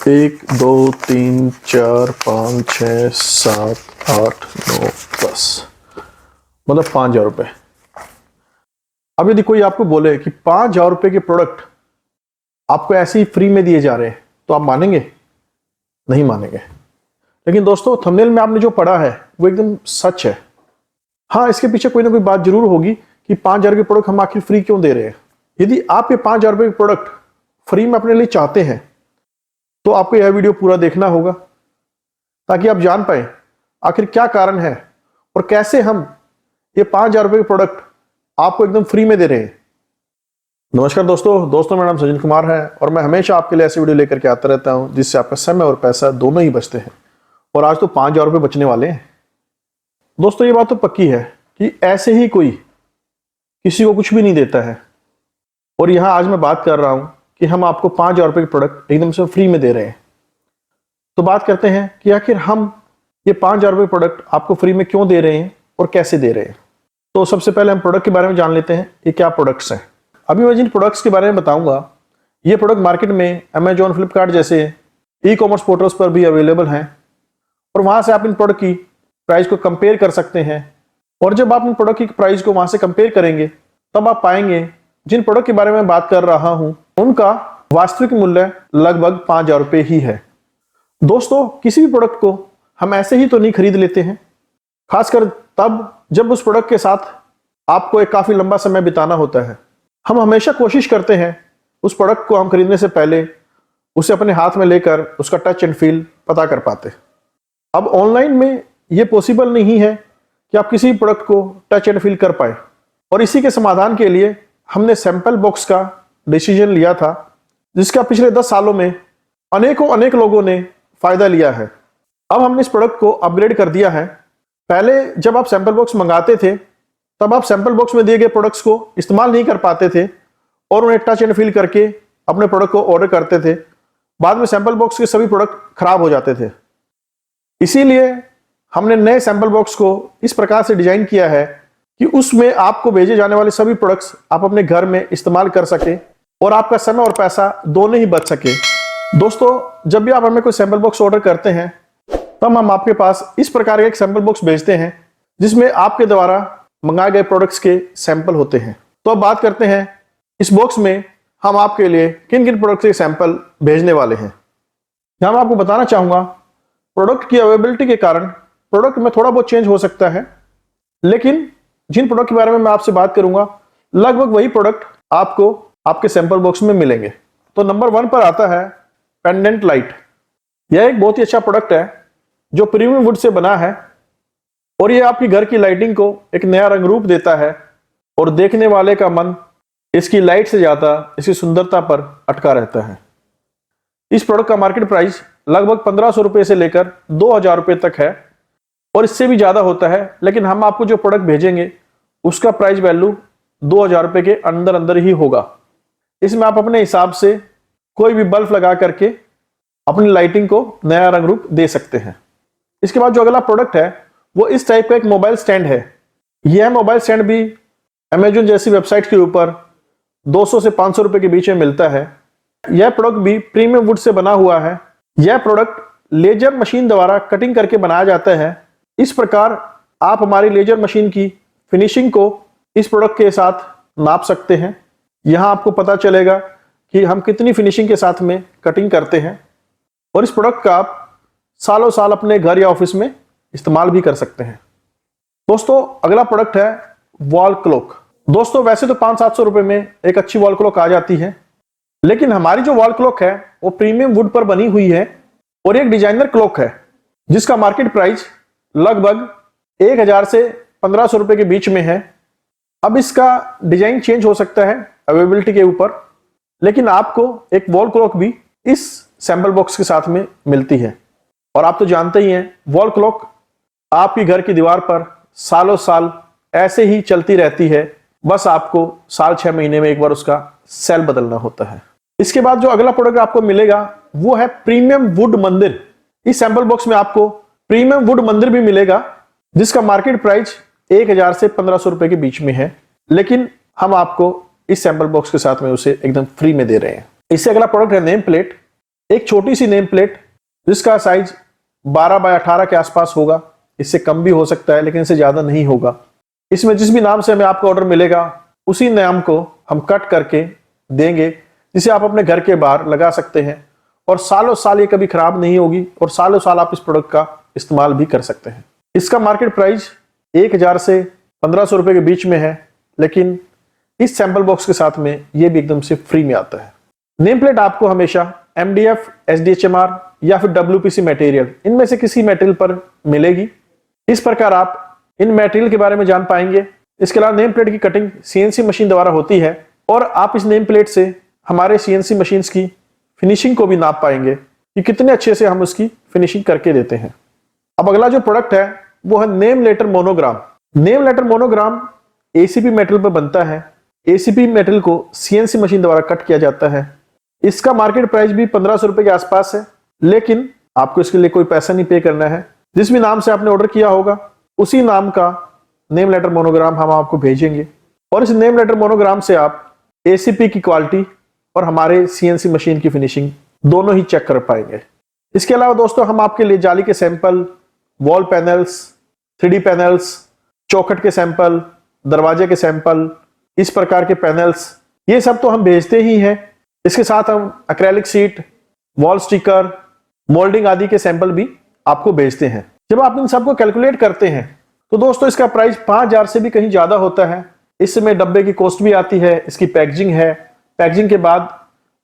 एक 2 3 4 5 6 7 8 9 10 मतलब 5,000 रुपये। अब यदि कोई आपको बोले कि 5,000 रुपये के प्रोडक्ट आपको ऐसे ही फ्री में दिए जा रहे हैं तो आप मानेंगे? नहीं मानेंगे। लेकिन दोस्तों, थंबनेल में आपने जो पढ़ा है वो एकदम सच है। हाँ, इसके पीछे कोई ना कोई बात जरूर होगी कि 5,000 के प्रोडक्ट हम आखिर फ्री क्यों दे रहे हैं। यदि आप ये 5,000 रुपये के प्रोडक्ट फ्री में अपने लिए चाहते हैं तो आपको यह वीडियो पूरा देखना होगा ताकि आप जान पाए आखिर क्या कारण है और कैसे हम ये 5,000 रुपये के प्रोडक्ट आपको एकदम फ्री में दे रहे हैं। नमस्कार दोस्तों, मेरा नाम सचिन कुमार है और मैं हमेशा आपके लिए ऐसे वीडियो लेकर के आता रहता हूं जिससे आपका समय और पैसा दोनों ही बचते हैं। और आज तो 5,000 रुपये बचने वाले हैं। दोस्तों, ये बात तो पक्की है कि ऐसे ही कोई किसी को कुछ भी नहीं देता है। और यहां आज मैं बात कर रहा हूं कि हम आपको 5,000 रुपये के प्रोडक्ट एकदम से फ्री में दे रहे हैं। तो बात करते हैं कि आखिर हम ये 5,000 रुपये प्रोडक्ट आपको फ्री में क्यों दे रहे हैं और कैसे दे रहे हैं। तो सबसे पहले हम प्रोडक्ट के बारे में जान लेते हैं, ये क्या प्रोडक्ट्स हैं। अभी मैं जिन प्रोडक्ट्स के बारे में बताऊंगा ये प्रोडक्ट मार्केट में अमेजॉन, फ्लिपकार्ट जैसे ई-कॉमर्स पोर्टल्स पर भी अवेलेबल हैं और वहां से आप इन प्रोडक्ट की प्राइस को कंपेयर कर सकते हैं। और जब आप इन प्रोडक्ट की प्राइस को वहां से कंपेयर करेंगे तब आप पाएंगे जिन प्रोडक्ट के बारे में बात कर रहा हूं उनका वास्तविक मूल्य लगभग 5,000 रुपये ही है। दोस्तों, किसी भी प्रोडक्ट को हम ऐसे ही तो नहीं खरीद लेते हैं, खासकर तब जब उस प्रोडक्ट के साथ आपको एक काफी लंबा समय बिताना होता है। हम हमेशा कोशिश करते हैं उस प्रोडक्ट को हम खरीदने से पहले उसे अपने हाथ में लेकर उसका टच एंड फील पता कर पाते। अब ऑनलाइन में यह पॉसिबल नहीं है कि आप किसी प्रोडक्ट को टच एंड फील कर पाए और इसी के समाधान के लिए हमने सैंपल बॉक्स का डिसीजन लिया था जिसका पिछले 10 सालों में अनेक लोगों ने फायदा लिया है। अब हमने इस प्रोडक्ट को अपग्रेड कर दिया है। पहले जब आप सैंपल बॉक्स मंगाते थे तब आप सैंपल बॉक्स में दिए गए प्रोडक्ट्स को इस्तेमाल नहीं कर पाते थे और उन्हें टच एंड फील करके अपने प्रोडक्ट को ऑर्डर करते थे। बाद में सैंपल बॉक्स के सभी प्रोडक्ट खराब हो जाते थे। इसीलिए हमने नए सैंपल बॉक्स को इस प्रकार से डिजाइन किया है कि उसमें आपको भेजे जाने वाले सभी प्रोडक्ट्स आप अपने घर में इस्तेमाल कर सके और आपका समय और पैसा दोनों ही बच सके। दोस्तों, जब भी आप हमें कोई सैंपल बॉक्स ऑर्डर करते हैं तब हम आपके पास इस प्रकार का एक सैंपल बॉक्स भेजते हैं जिसमें आपके द्वारा मंगाए गए प्रोडक्ट्स के सैंपल होते हैं। तो अब बात करते हैं इस बॉक्स में हम आपके लिए किन किन प्रोडक्ट्स के सैंपल भेजने वाले हैं। यहां मैं आपको बताना चाहूंगा प्रोडक्ट की अवेलेबिलिटी के कारण प्रोडक्ट में थोड़ा बहुत चेंज हो सकता है, लेकिन जिन प्रोडक्ट के बारे में मैं आपसे बात करूंगा लगभग वही प्रोडक्ट आपको आपके सैंपल बॉक्स में मिलेंगे। तो नंबर 1 पर आता है पेंडेंट लाइट। यह एक बहुत ही अच्छा प्रोडक्ट है जो प्रीमियम वुड से बना है और यह आपकी घर की लाइटिंग को एक नया रंग रूप देता है और देखने वाले का मन इसकी लाइट से ज्यादा इसकी सुंदरता पर अटका रहता है। इस प्रोडक्ट का मार्केट प्राइस लगभग 1,500 रुपये से लेकर 2,000 रुपये तक है और इससे भी ज्यादा होता है, लेकिन हम आपको जो प्रोडक्ट भेजेंगे उसका प्राइस वैल्यू 2,000 रुपये के अंदर अंदर ही होगा। इसमें आप अपने हिसाब से कोई भी बल्ब लगा करके अपनी लाइटिंग को नया रंग रूप दे सकते हैं। इसके बाद जो अगला प्रोडक्ट है वो इस टाइप का एक मोबाइल स्टैंड है। यह मोबाइल स्टैंड भी अमेजॉन जैसी वेबसाइट के ऊपर 200 से 500 रुपए के बीच में मिलता है। यह प्रोडक्ट भी प्रीमियम वुड से बना हुआ है। यह प्रोडक्ट लेजर मशीन द्वारा कटिंग करके बनाया जाता है। इस प्रकार आप हमारी लेजर मशीन की फिनिशिंग को इस प्रोडक्ट के साथ नाप सकते हैं। यहां आपको पता चलेगा कि हम कितनी फिनिशिंग के साथ में कटिंग करते हैं और इस प्रोडक्ट का आप सालों साल अपने घर या ऑफिस में इस्तेमाल भी कर सकते हैं। दोस्तों, अगला प्रोडक्ट है वॉल क्लॉक। दोस्तों, वैसे तो 500-700 रुपए में एक अच्छी वॉल क्लॉक आ जाती है, लेकिन हमारी जो वॉल क्लॉक है वो प्रीमियम वुड पर बनी हुई है और एक डिजाइनर क्लॉक है जिसका मार्केट प्राइस लगभग 1,000 से 1,500 रुपए के बीच में है। अब इसका डिजाइन चेंज हो सकता है अवेलेबिलिटी के ऊपर, लेकिन आपको एक वॉल क्लॉक भी इस सैंपल बॉक्स के साथ में मिलती है। और आप तो जानते ही हैं वॉल क्लॉक आपकी घर की दीवार पर सालों साल ऐसे ही चलती रहती है, बस आपको साल 6 महीने में एक बार उसका सेल बदलना होता है। इसके बाद जो अगला प्रोडक्ट आपको मिलेगा वो है प्रीमियम वुड मंदिर। इस सैंपल बॉक्स में आपको प्रीमियम वुड मंदिर भी मिलेगा जिसका मार्केट प्राइस 1,000 से 1,500 रुपए के बीच में है, लेकिन हम आपको इस सैंपल बॉक्स के साथ में उसे एकदम फ्री में दे रहे हैं। इससे अगला प्रोडक्ट है नेम प्लेट। एक छोटी सी नेम प्लेट जिसका साइज 12 बाय 18 के आसपास होगा, इससे कम भी हो सकता है लेकिन इससे ज्यादा नहीं होगा। इसमें जिस भी नाम से हमें आपका ऑर्डर मिलेगा उसी नाम को हम कट करके देंगे, जिसे आप अपने घर के बाहर लगा सकते हैं और सालों साल ये कभी खराब नहीं होगी और सालों साल आप इस प्रोडक्ट का इस्तेमाल भी कर सकते हैं। इसका मार्केट प्राइस 1000 से 1500 रुपए के बीच में है, लेकिन इस सैंपल बॉक्स के साथ में ये भी एकदम से फ्री में आता है। नेम प्लेट आपको हमेशा MDF, SDHMR या फिर WPC मटेरियल, इनमें से किसी मटेरियल पर मिलेगी। इस प्रकार आप इन मटेरियल के बारे में जान पाएंगे। इसके अलावा नेम प्लेट की कटिंग CNC मशीन द्वारा होती है और आप इस नेम प्लेट से हमारे CNC मशीन्स की फिनिशिंग को भी नाप पाएंगे कि कितने अच्छे से हम उसकी फिनिशिंग करके देते हैं। अब अगला जो प्रोडक्ट है वो है name letter monogram. Name letter monogram ACP material पर बनता है। ACP मटेरियल को CNC मशीन द्वारा कट किया जाता है। इसका मार्केट प्राइस भी 1500 रुपए के आसपास है, लेकिन आपको इसके लिए कोई पैसा नहीं पे करना है। जिस भी नाम से आपने ऑर्डर किया होगा उसी नाम का नेम लेटर मोनोग्राम हम आपको भेजेंगे और इस नेम लेटर मोनोग्राम से आप ACP की क्वालिटी और हमारे CNC मशीन की फिनिशिंग दोनों ही चेक कर पाएंगे। इसके अलावा दोस्तों हम आपके लिए जाली के sample, wall panels, 3D panels, चौखट के सैंपल, दरवाजे के सैंपल, इस प्रकार के पैनल्स, ये सब तो हम भेजते ही हैं। इसके साथ हम acrylic seat, wall sticker, moulding आदि के सैंपल भी आपको भेजते हैं। जब आप इन सबको कैलकुलेट करते हैं तो दोस्तों इसका प्राइस 5000 से भी कहीं ज्यादा होता है। इसमें डब्बे की कॉस्ट भी आती है, इसकी पैकेजिंग है, पैकेजिंग के बाद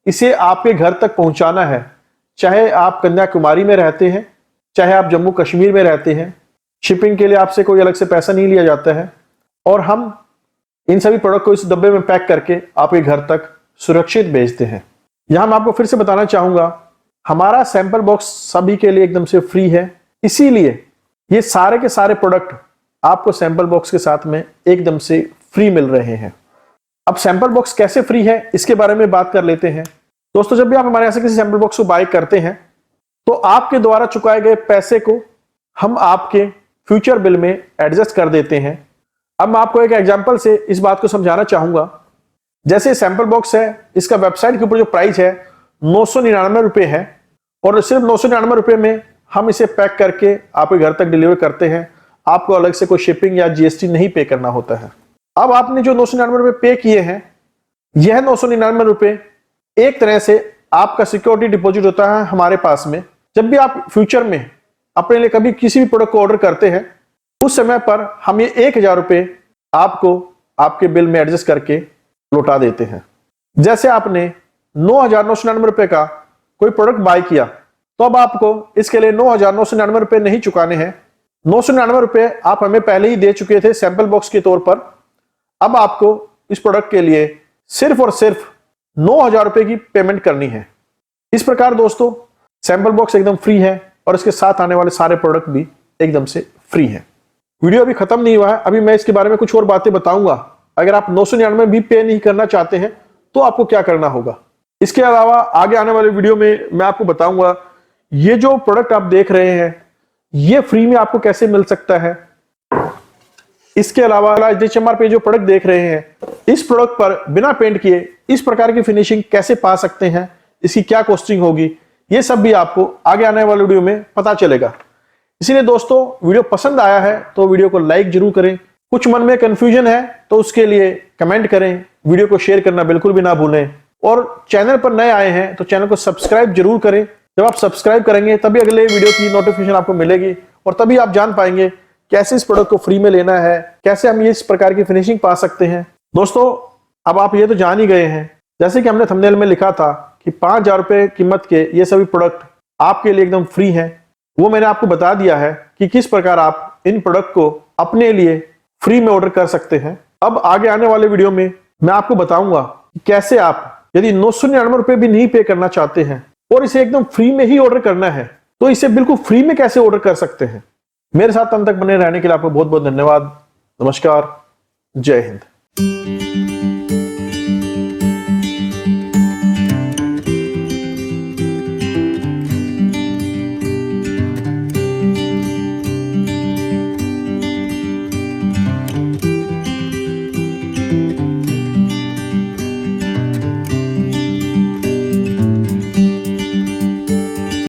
इसे आपके घर तक पहुंचाना है। चाहे आप कन्याकुमारी में रहते हैं, चाहे आप जम्मू कश्मीर में रहते हैं, शिपिंग के लिए आपसे कोई अलग से पैसा नहीं लिया जाता है और हम इन सभी प्रोडक्ट को इस डब्बे में पैक करके आपके घर तक सुरक्षित भेजते हैं। यहां मैं आपको फिर से बताना चाहूंगा, हमारा सैंपल बॉक्स सभी के लिए एकदम से फ्री है, इसीलिए ये सारे के सारे प्रोडक्ट आपको सैंपल बॉक्स के साथ में एकदम से फ्री मिल रहे हैं। अब सैंपल बॉक्स कैसे फ्री है इसके बारे में बात कर लेते हैं। दोस्तों जब भी आप हमारे यहां से किसी सैंपल बॉक्स को बाय करते हैं तो आपके द्वारा चुकाए गए पैसे को हम आपके फ्यूचर बिल में एडजस्ट कर देते हैं। अब मैं आपको एक एग्जांपल से इस बात को समझाना चाहूंगा। जैसे सैंपल बॉक्स है, इसका वेबसाइट के ऊपर जो प्राइस है 999 रुपए है और सिर्फ 999 रुपए में हम इसे पैक करके आपके घर तक डिलीवर करते हैं। आपको अलग से कोई शिपिंग या GST नहीं पे करना होता है। अब आपने जो 999 रुपए पे किए हैं, यह 999 रुपए एक तरह से आपका सिक्योरिटी डिपॉजिट होता है हमारे पास में। जब भी आप फ्यूचर में अपने लिए कभी किसी भी प्रोडक्ट को ऑर्डर करते हैं उस समय पर हम ये 1000 रुपए आपको आपके बिल में एडजस्ट करके लौटा देते हैं। जैसे आपने 9999 रुपए का कोई प्रोडक्ट बाय किया तो अब आपको इसके लिए 9999 रुपए नहीं चुकाने हैं। 999 रुपए आप हमें पहले ही दे चुके थे सैंपल बॉक्स के तौर पर। अब आपको इस प्रोडक्ट के लिए सिर्फ और सिर्फ 9000 रुपए की पेमेंट करनी है। इस प्रकार दोस्तों सैंपल बॉक्स एकदम फ्री है और इसके साथ आने वाले सारे प्रोडक्ट भी एकदम से फ्री हैं। वीडियो अभी खत्म नहीं हुआ है, अभी मैं इसके बारे में कुछ और बातें बताऊंगा। अगर आप 999 भी पे नहीं करना चाहते हैं तो आपको क्या करना होगा। इसके अलावा आगे आने वाले वीडियो में मैं आपको बताऊंगा ये जो प्रोडक्ट आप देख रहे हैं ये फ्री में आपको कैसे मिल सकता है। इसके अलावा SDHMR पे जो प्रोडक्ट देख रहे हैं, इस प्रोडक्ट पर बिना पेंट किए इस प्रकार की फिनिशिंग कैसे पा सकते हैं, इसकी क्या कॉस्टिंग होगी, ये सब भी आपको आगे आने वाले वीडियो में पता चलेगा। इसीलिए दोस्तों वीडियो पसंद आया है तो वीडियो को लाइक जरूर करें। कुछ मन में कंफ्यूजन है तो उसके लिए कमेंट करें। वीडियो को शेयर करना बिल्कुल भी ना भूलें और चैनल पर नए आए हैं तो चैनल को सब्सक्राइब जरूर करें। जब आप सब्सक्राइब करेंगे तभी अगले वीडियो की नोटिफिकेशन आपको मिलेगी और तभी आप जान पाएंगे कैसे इस प्रोडक्ट को फ्री में लेना है, कैसे हम इस प्रकार की फिनिशिंग पा सकते हैं। दोस्तों अब आप ये तो जान ही गए हैं, जैसे कि हमने थंबनेल में लिखा था कि 5000 रुपए कीमत के ये सभी प्रोडक्ट आपके लिए एकदम फ्री हैं। वो मैंने आपको बता दिया है कि किस प्रकार आप इन प्रोडक्ट को अपने लिए फ्री में ऑर्डर कर सकते हैं। अब आगे आने वाले वीडियो में मैं आपको बताऊंगा कि कैसे आप यदि 999 रुपए भी नहीं पे करना चाहते हैं और इसे एकदम फ्री में ही ऑर्डर करना है तो इसे बिल्कुल फ्री में कैसे ऑर्डर कर सकते हैं। मेरे साथ अंत तक बने रहने के लिए आपको बहुत बहुत धन्यवाद। नमस्कार, जय हिंद।